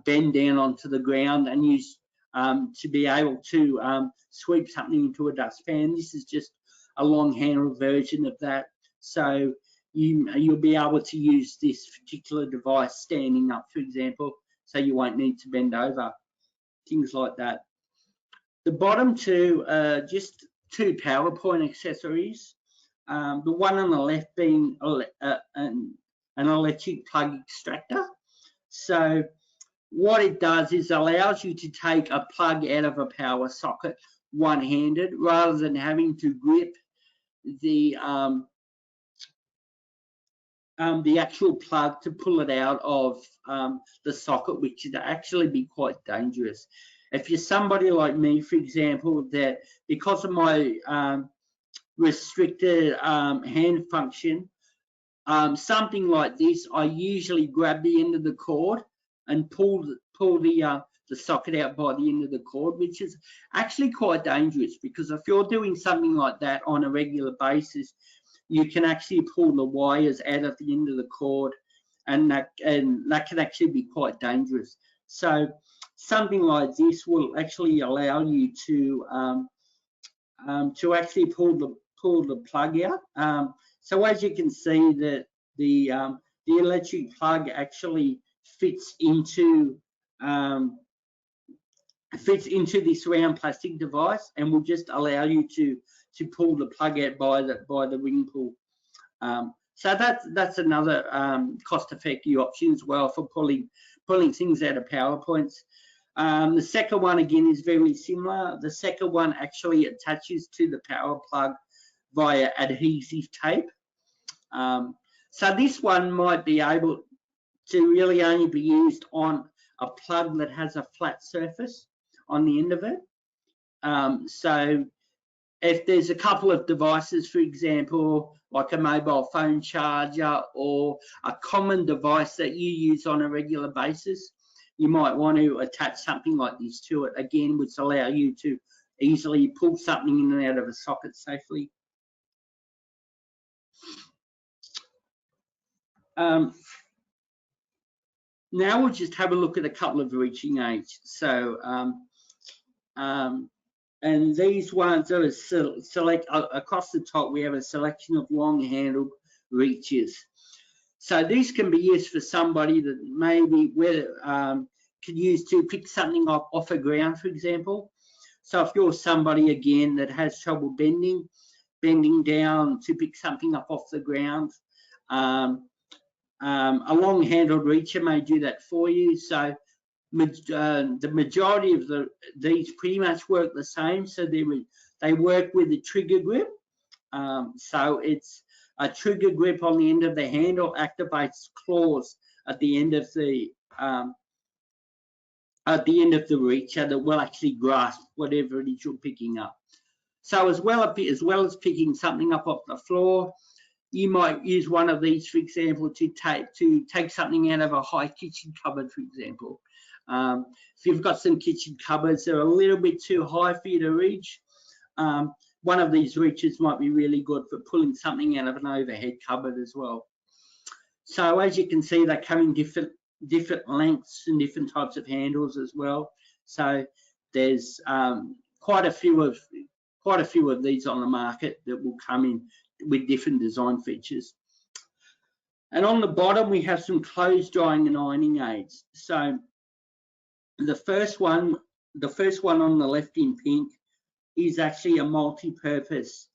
Speaker 2: bend down onto the ground and use to be able to sweep something into a dustpan. This is just a long-handled version of that. So you'll be able to use this particular device standing up, for example, so you won't need to bend over, things like that. The bottom two are just two PowerPoint accessories. The one on the left being an electric plug extractor. So what it does is allows you to take a plug out of a power socket one-handed rather than having to grip the actual plug to pull it out of the socket, which would actually be quite dangerous. If you're somebody like me, for example, that because of my restricted hand function, something like this, I usually grab the end of the cord and pull the socket out by the end of the cord, which is actually quite dangerous, because if you're doing something like that on a regular basis, you can actually pull the wires out of the end of the cord, and that can actually be quite dangerous. So something like this will actually allow you to actually pull pull the plug out. So as you can see, that the electric plug actually fits into this round plastic device, and will just allow you to pull the plug out by the ring pull. So that's another cost-effective option as well for pulling things out of power points. The second one again is very similar. The second one actually attaches to the power plug via adhesive tape. So this one might be able to really only be used on a plug that has a flat surface on the end of it. So if there's a couple of devices, for example, like a mobile phone charger or a common device that you use on a regular basis, you might want to attach something like this to it, again, which allow you to easily pull something in and out of a socket safely. Now we'll just have a look at a couple of reaching aids. So, and these ones are select across the top. We have a selection of long-handled reaches. So these can be used for somebody that maybe can use to pick something up off the ground, for example. So if you're somebody again that has trouble bending down to pick something up off the ground, a long-handled reacher may do that for you. So the majority of these pretty much work the same. So they work with the trigger grip. So it's a trigger grip on the end of the handle, activates claws at the end of the reacher that will actually grasp whatever it is you're picking up. So as well as picking something up off the floor, you might use one of these, for example, to take something out of a high kitchen cupboard, for example. If you've got some kitchen cupboards that are a little bit too high for you to reach, one of these reaches might be really good for pulling something out of an overhead cupboard as well. So as you can see, they come in different lengths and different types of handles as well. So there's quite a few of these on the market that will come in with different design features. And on the bottom, we have some clothes drying and ironing aids. So the first one on the left in pink is actually a multi-purpose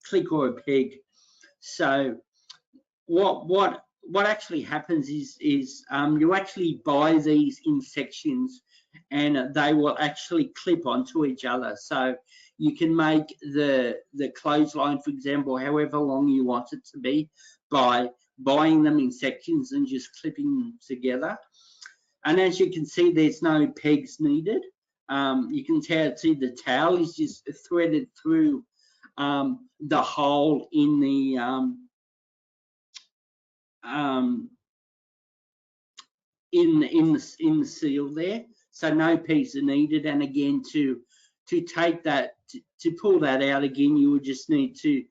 Speaker 2: click or a peg. So what actually happens is you actually buy these in sections, and they will actually clip onto each other. So you can make the clothesline, for example, however long you want it to be, by buying them in sections and just clipping them together. And as you can see, there's no pegs needed. You can see the towel is just threaded through the hole in the in the seal there. So no pegs are needed. And again, to take that, to pull that out again, you would just need to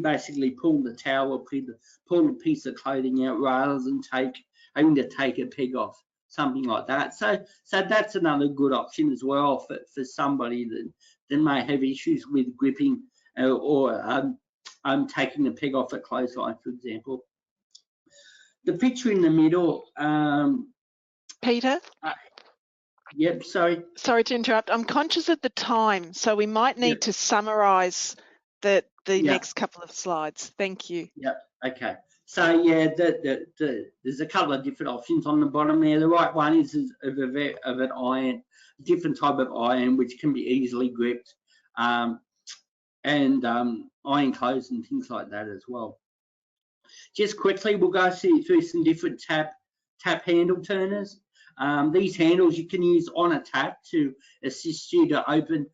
Speaker 2: basically pull the towel or pull a piece of clothing out, rather than having to take a peg off, something like that. So that's another good option as well for somebody that may have issues with gripping or taking a peg off a clothesline, for example. The picture in the middle,
Speaker 1: Peter?
Speaker 2: Yep, sorry.
Speaker 1: Sorry to interrupt. I'm conscious of the time, so we might need to summarise the next couple of slides. Thank you.
Speaker 2: Yep, okay. So yeah, there's a couple of different options on the bottom there. The right one is of an iron, different type of iron, which can be easily gripped, and iron clothes and things like that as well. Just quickly, we'll go through some different tap handle turners. These handles you can use on a tap to assist you to open,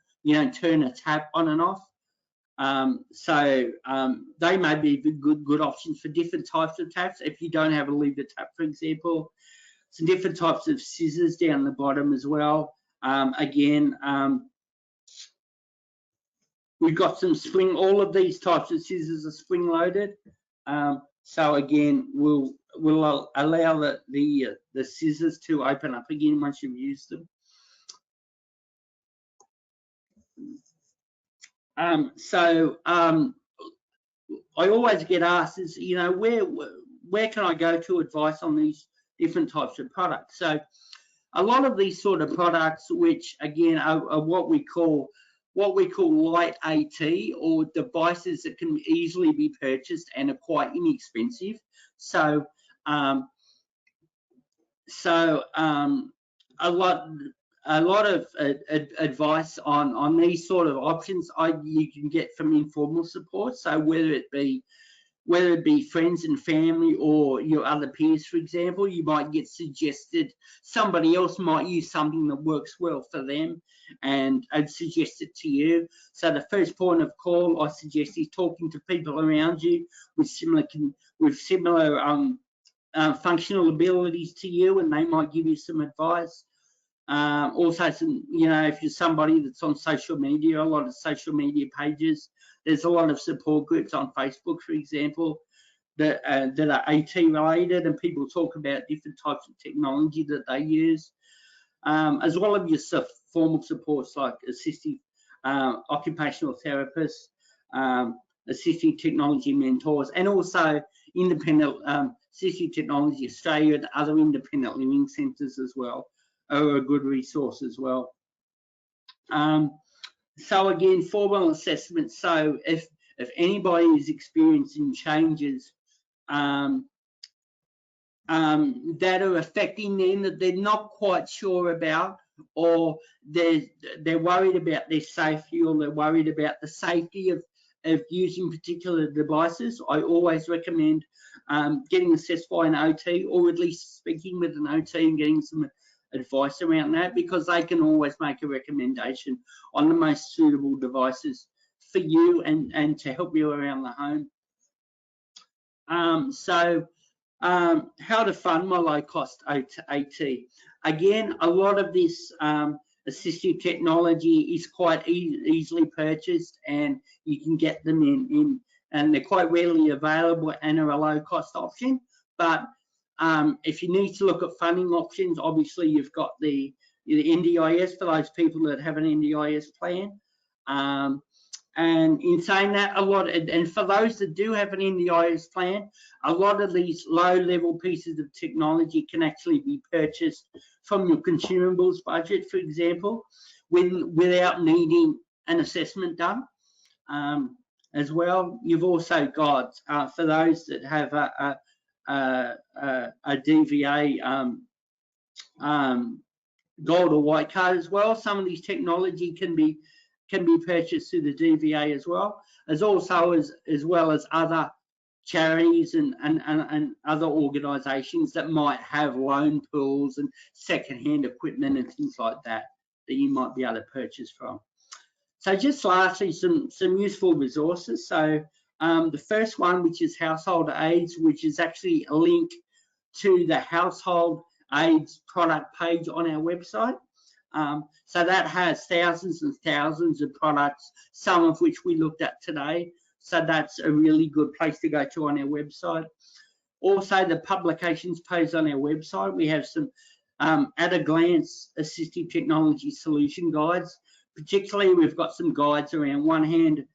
Speaker 2: turn a tap on and off. So they may be good options for different types of taps. If you don't have a lever tap, for example, some different types of scissors down the bottom as well. Again, we've got some spring. All of these types of scissors are spring loaded. So again, we'll allow the scissors to open up again once you've used them. I always get asked is, you know, where can I go to advice on these different types of products? So a lot of these sort of products, which again are what we call light AT, or devices that can easily be purchased and are quite inexpensive. So a lot of advice on these sort of options you can get from informal support. So whether it be friends and family or your other peers, for example, you might get suggested, somebody else might use something that works well for them and suggest it to you. So the first point of call I suggest is talking to people around you with similar functional abilities to you, and they might give you some advice. Also, if you're somebody that's on social media, a lot of social media pages, there's a lot of support groups on Facebook, for example, that are AT related, and people talk about different types of technology that they use, as well as your formal supports like assistive occupational therapists, assistive technology mentors, and also independent Assistive Technologies Australia and other independent living centres as well are a good resource as well. So again, formal assessment. So if anybody is experiencing changes that are affecting them that they're not quite sure about, or they're worried about their safety, or they're worried about the safety of using particular devices, I always recommend getting assessed by an OT, or at least speaking with an OT and getting some advice around that, because they can always make a recommendation on the most suitable devices for you and to help you around the home. How to fund my low-cost AT. Again, a lot of this assistive technology is quite easily purchased, and you can get them in and they're quite readily available and are a low-cost option. But if you need to look at funding options, obviously you've got the NDIS for those people that have an NDIS plan. And in saying that, and for those that do have an NDIS plan, a lot of these low-level pieces of technology can actually be purchased from your consumables budget, for example, without needing an assessment done. As well, you've also got, for those that have a DVA gold or white card as well, some of these technology can be purchased through the DVA as well, as well as other charities and other organisations that might have loan pools and second-hand equipment and things like that you might be able to purchase from. So just lastly, some useful resources. So the first one, which is household aids, which is actually a link to the household aids product page on our website. So that has thousands and thousands of products, some of which we looked at today. So that's a really good place to go to on our website. Also, the publications page on our website, we have some at a glance assistive technology solution guides. Particularly, we've got some guides around one-handed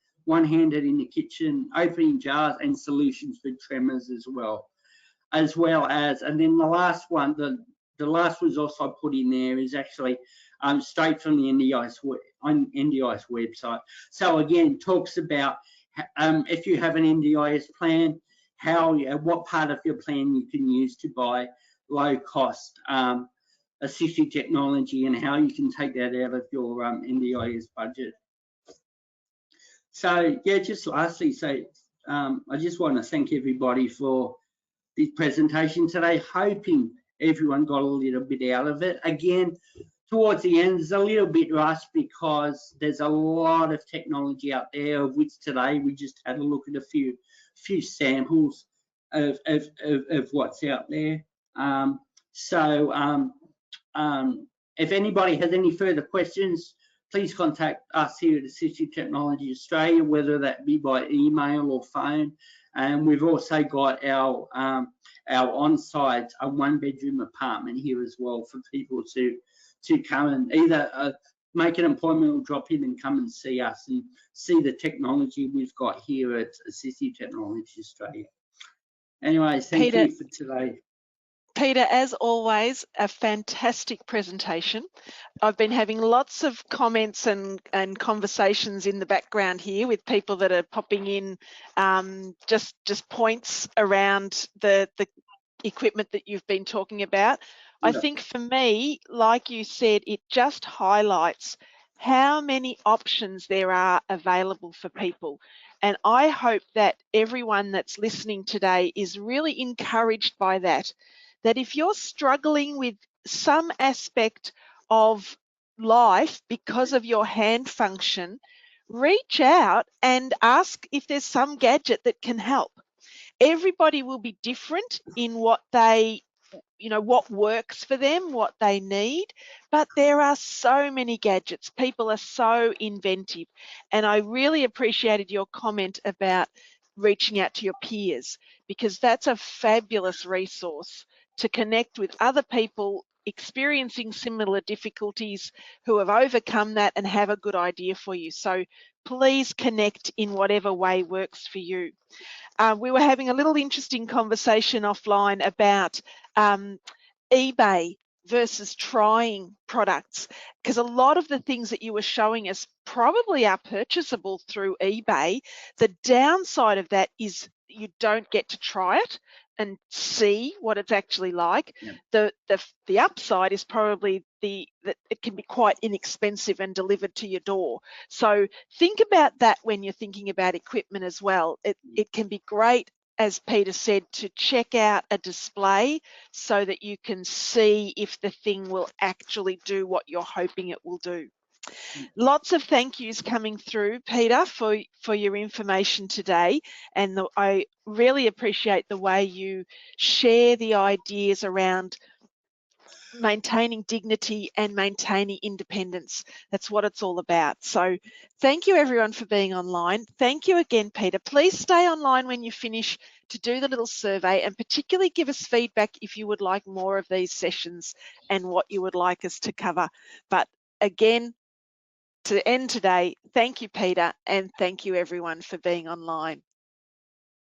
Speaker 2: in the kitchen, opening jars, and solutions for tremors as well. And then the last one, the last resource I put in there is actually straight from the NDIS website. So again, talks about if you have an NDIS plan, what part of your plan you can use to buy low-cost assistive technology, and how you can take that out of your NDIS budget. So yeah, just lastly, I just want to thank everybody for this presentation today, hoping everyone got a little bit out of it. Again, towards the end, there's a little bit rushed because there's a lot of technology out there, of which today we just had a look at a few samples of what's out there. If anybody has any further questions, please contact us here at Assistive Technologies Australia, whether that be by email or phone. And we've also got our on-site one-bedroom apartment here as well for people to come and either make an appointment or drop in and come and see us and see the technology we've got here at Assistive Technologies Australia. Anyway, thank you for today.
Speaker 1: Peter, as always, a fantastic presentation. I've been having lots of comments and conversations in the background here with people that are popping in, just points around the equipment that you've been talking about.
Speaker 2: Yeah.
Speaker 1: I think for me, like you said, it just highlights how many options there are available for people. And I hope that everyone that's listening today is really encouraged by that if you're struggling with some aspect of life because of your hand function, reach out and ask if there's some gadget that can help. Everybody will be different in what they, what works for them, what they need, but there are so many gadgets. People are so inventive. And I really appreciated your comment about reaching out to your peers, because that's a fabulous resource to connect with other people experiencing similar difficulties who have overcome that and have a good idea for you. So please connect in whatever way works for you. We were having a little interesting conversation offline about eBay versus trying products, because a lot of the things that you were showing us probably are purchasable through eBay. The downside of that is you don't get to try it and see what it's actually like. Yeah. The upside is probably that it can be quite inexpensive and delivered to your door. So think about that when you're thinking about equipment as well. It can be great, as Peter said, to check out a display so that you can see if the thing will actually do what you're hoping it will do. Lots of thank yous coming through, Peter, for your information today. And I really appreciate the way you share the ideas around maintaining dignity and maintaining independence. That's what it's all about. So thank you everyone for being online. Thank you again, Peter. Please stay online when you finish to do the little survey, and particularly give us feedback if you would like more of these sessions and what you would like us to cover. But again, to end today, thank you, Peter, and thank you everyone for being online.